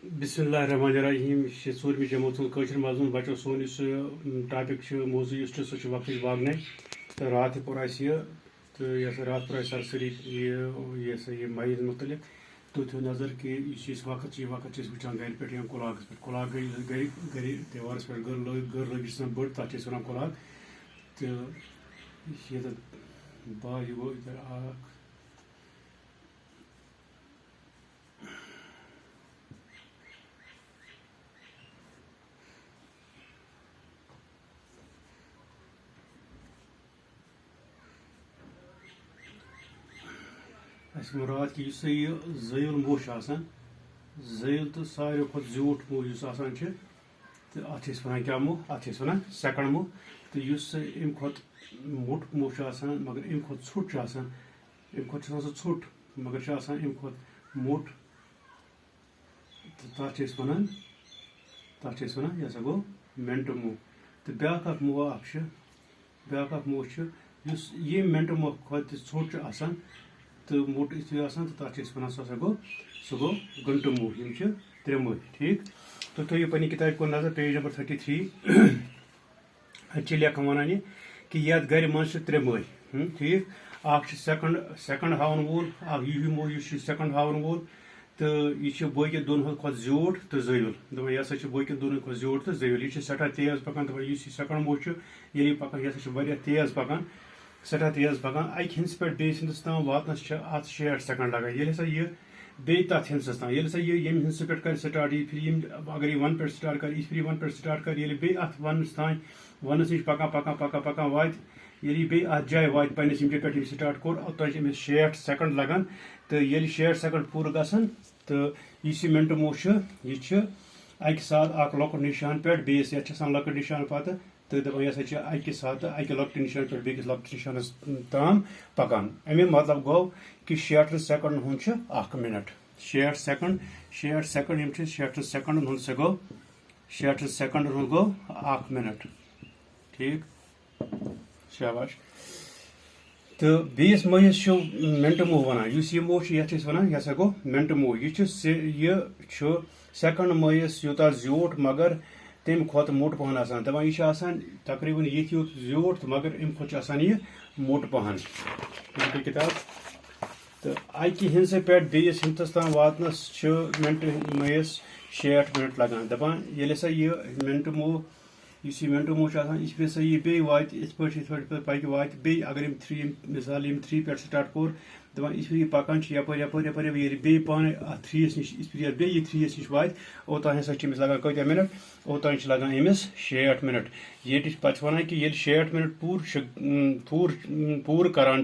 बिस्मिल्लाहिर्रहमानिर्रहीम सूरमी जमात कशर मजमून बचो सोन टॉपिक मौजू सह वक्त वागन तो रात पोर तो यह रात पोर सरसरी यह मईद मुतलिक तो थो नजर कि यह वक्त वचान घर पे या कुलागस पे कुलाग गई गर त्यौहारस पे गर लगिस बड़ तथ वन कुलाग तो ये बा यह गो इधर मुराद कि यह ज़ैल मोह ज़ैल तो सारे खुद झूठ मोह तो अत वन क्या मोह अत वन सेकंड मोह तो अम खुद मोट मोह मगर अम खुद ोट अम खुद सह ोट मगर अम खुद मोट तो तथ वन यह गो मेंट मोह तो ब्या मोह ब्या मोह ये मेंट मोह खुद ोट तो मोट तो तथ वन सह गो गंटु मोह त्रे मोह ठीक तो थो पे किताब को नजर पेज नंबर 33 अच्छे लेखन वन कि ये गर मज त्रे मोह ठीक सेकंड हावन वोल यह मोह सेकंड हावन वोल तो यह बाकी दोन खुद झूठ तो ज़ैल दपान यह बाकी दोन खुद झूठ तो ज़ैल यह सठा तेज पकान दपान सेकंड मोह ये पकान यह तेज पकान सठा तेज पकान अक हिंस पे बेस हिंदस ताम वातनस 60 सेकंड लगान ये यह बे तथ हिंसस ताम ये यम हिंस पे कर स्टार्ट यह फिर अगर यह वन पे स्टार्ट कर फिर वन पे स्टार्ट कर ये बे अत वनस तान वनस नश पकान पकान पकान पकान वात ये बे अत जाए वात पन्निस पे स्टार्ट कोर तोह 60 सेकंड लगान तो ये 60 सेकंड पूर गसन तो यह मिनट मोह यह अक साथ अक लकुट निशान पे बेस ये लकुट निशान पत तो दपान यह अक साथ अक लकुट निशान पे बेकिस लकुट निशान ताम पकान अमे मतलब गो कि 60 सेकंड हुंद 1 मिनट 60 सेकंड यम 60 सेकंड हुंद सह गो 60 सेकंड हुंद गो 1 मिनट ठीक शाबाश तो बेस मोहस मिनट मोह वन यह मोह ये वन यह गो मिनट मोह यह सेकंड मोहस यूता ज्यूठ मगर तम खुद मोट पहन दपान यह तकरीबन ये ज्यूठ मगर अम खुद यह मोट पहन किताब तो अक हिंस पे बेस हिंसस ताम वातनस मिनट मोहस 60 मिनट लगान दपान ये यह मिनट मोह इस मिनट मोह यह पे बे वात पक वात बे अगर मिसाल 3 पे स्टार्ट कोर दपान इस पकान यपर ये बे पाने 3 नश बे 3 नश वात ओतान हसा लगान कत मिनट ओतान लगान अमिस 60 मिनट ये पे वन कि 60 मिनट पूर करान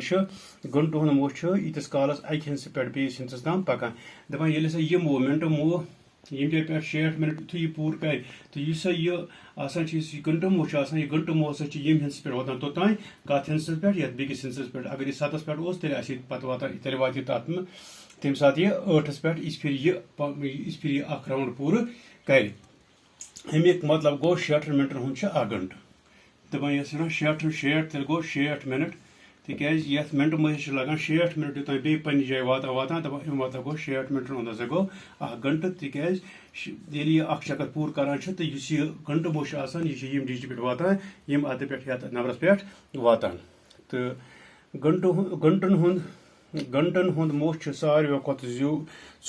गंटु हुंद मोह यीतिस कालस अक हिंस पे बेस हिंसस ताम पकान दपान ये यह मोह मिनट मोह ये पे 60 मिनट यु यह पूर कर तो यह गंटु मोह यह गंटु मोह यम हिंस पे वातान तोतान कत हिंस पे ये बेकिस हिंस पे अगर यह 7 पे तेल वात तम सात यह 8 पे इस फिर यह अख राउंड पूर कर अमिक मतलब गो 60 मिनट हुंद 1 घंटु दपान यह 60 तेल गो 60 मिनट तिकाज ये मिनट मोहस लगान 60 मिनट योतान बे पन्ने जाए वातान दपान अम मतलब गो 60 मिनट हुंद हसा गो 1 घंटु तिकाज ये अख चक्कर पूर करान तो यह गंटु मोह यह यम डिज पे वातान यम अत पे नंबरस पे वातान तो गंटन हुंद मोह सारे खुद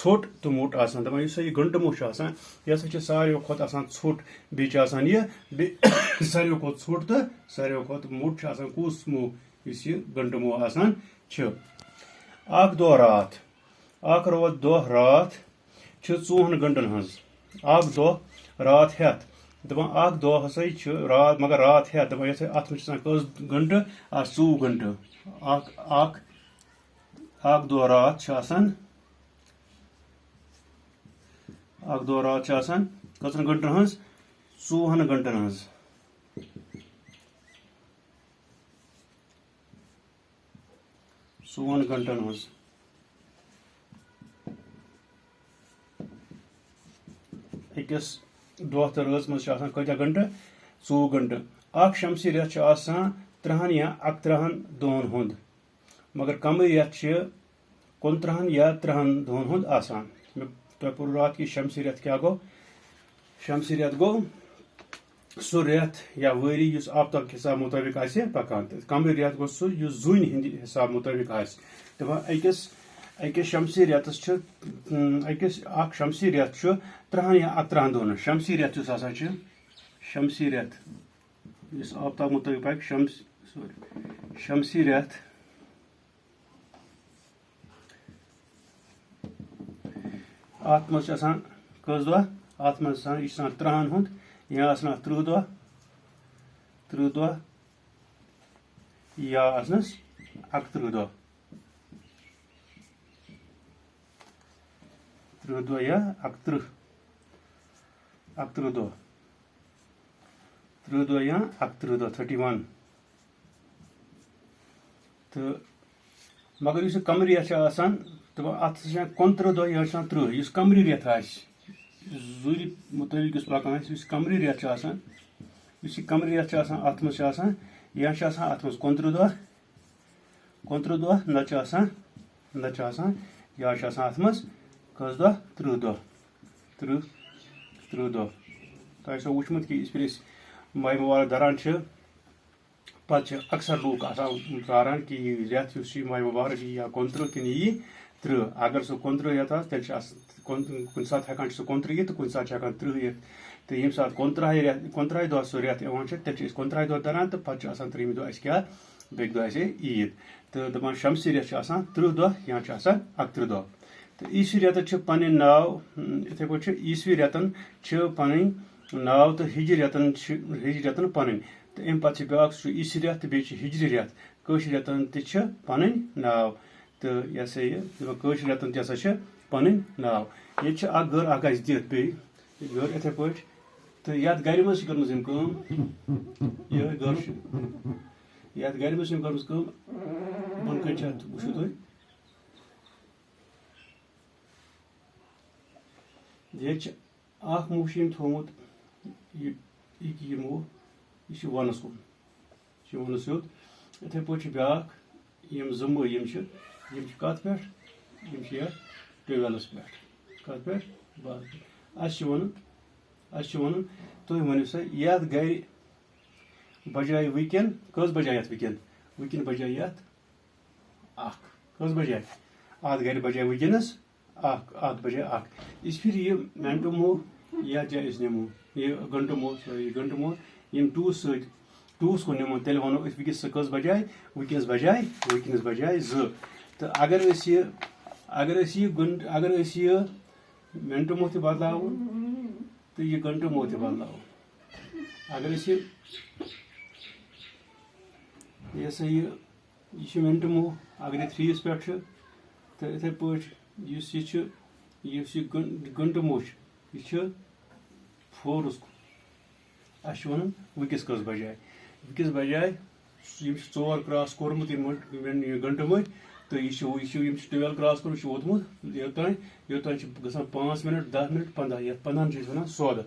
ोट तो मोट दपान यह गंटु मोह यह सारे खुद ोट बे सारे खुद ोट तो सारे खुद मोट कूस मोह इस गंटु मोह अख दो रात अख रोज दो रात 4 घंटन हज अख दो रात हेत दपान अख दो हसा रात मगर रात हेत दपान अत मे कस घंटु 24 घंटु अख दो रात कतन घंटन हज 24 घंटन हज 24 घंटन हज अकिस दह तो रज मज कत घंटु 24 घंटु अख शमसी रेत 30 या 31 दोहन हुंद मगर कम रेत 29 या 30 दोहन हुंद तो पर रात की शमसी रेत क्या गो शमसी रेत गो सो रेत या वरी युस आफ्ताब हिसाब मुताबिक आसे पकान कमर रेत गो सो युस जून हिंद हिसाब मुताबिक आसे दपान अकिस शमसी रेतस अकिस शमसी रेत 13 या 18 दोन शमसी रेत युस आसा शमसी रेत युस आफ्ताब मुताबिक पाक शमसी रेत अत मज कस दह अत मज यह 13 हुंद या 30 दह या 31 दह 30 दह या 31 दह 30 दह या 31 दह 31 तो मगर इस कमर रेत तो अत 29 दह या 30 इस कमरी रेत जूर मुताबिक पकान कमरी रेत कमरी रेत अत मज या अत मज 29 दह नत या अत मज कस दह 30 दह 30 दह तुम वुचमुत कि माह मुबारक दरान पे अक्सर लूक प्रारान कि रेत माह मुबारक या 29 कि 30 अगर सह 29 रेत तेल कुन सात हेकान सह 29 यिथ कुन सात हेकान 30 यिथ तो ये सात 29 दह सह रेत यवान तेल 29 दह दरान तो पे 30 दह क्या बेक दह ईद तो दपान शमसी रेत 30 दह या 31 दह तो ईसवी रेत पन नाव इथे पे ईसवी रेतन पन नाव तो हिजरी रेतन पन तो अम पे ब्या ईसवी रेत तो बे हिजरी रेत कशर रेतन पन नाव तो यह सा यह कशर रेतन तसा पन नाव ये गर अ दिथ बे गर इथे पे तो ये गर मज कर ये गर ये गर मज कर बन कन वो तुम ये मुह थोमुत यह मुह यह वनस कुन वन स्योद इथे पे ब्या जो मुह कत पे ट्यूबवेलस पे कत पे वन तुम वन सा ये गर बजाय वैकन कस बजाय वैकन बजाय ये कस बजाय अत गर बजाय वैकनस अत बजाय इस फिर ये मिनटो मुह या जाए नमो ये घंटो मुह यम टूस को नमो तेल वनो वैकस कस बजाय वैकनस बजाय तो अगर ये मिनटो मुह बदलाव तो ये घंटो मुह बदलाव अगर ये सा ये मिनटो मुह अगर 3 पे तो इथे पे घंटो मुह यह 4 वन वैकस कस बजाय 4 क्रॉस कोर्मुत घंटो मुह तो यह 12 क्रॉस कोर वोतमुत योतान 5 मिनट 10 मिनट 15 ये 15 वन सौद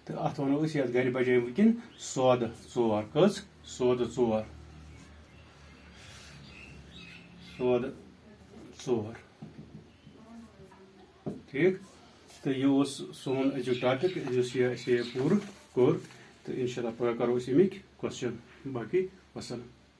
तो अत वनो ये गर बजाय वैकन सौद 4 कस सौद 4 ठीक तो यह सोन अजु टॉपिक ये पूर कोर तो इंशाल्लाह पगह करो अमिक क्वेश्चन बाकी वसलम।